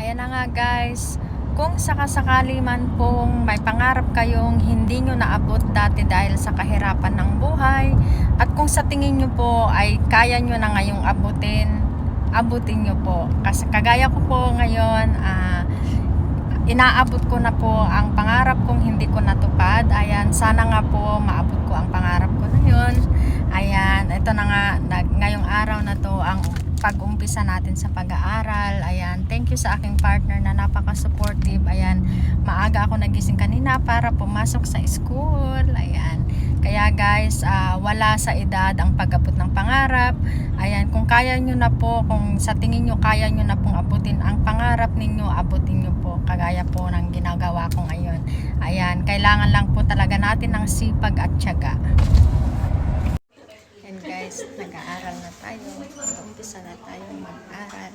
Ayan na nga guys, kung sakasakali man pong may pangarap kayong hindi nyo naabot dati dahil sa kahirapan ng buhay, at kung sa tingin nyo po ay kaya nyo na ngayong abutin nyo po. Kasi kagaya ko po ngayon, inaabot ko na po ang pangarap kong hindi ko natupad. Ayan, sana nga po maabot ko ang pangarap ko na yun. Ayan, ito na nga, ngayong araw na to ang pag-umpisa natin sa pag-aaral. Ayan, thank you sa aking partner na napaka-supportive. Ayan, maaga ako nagising kanina para pumasok sa school. Ayan, kaya guys, wala sa edad ang pag-abot ng pangarap. Ayan, kung kaya nyo na po, kung sa tingin nyo kaya nyo na pong abutin ang pangarap ninyo, abutin nyo po. Kagaya po ng ginagawa ko ngayon. Ayan, kailangan lang po talaga natin ng sipag at tiyaga. And guys, nag-aaral na tayo. Mag-umpisa na tayo mag-aaral.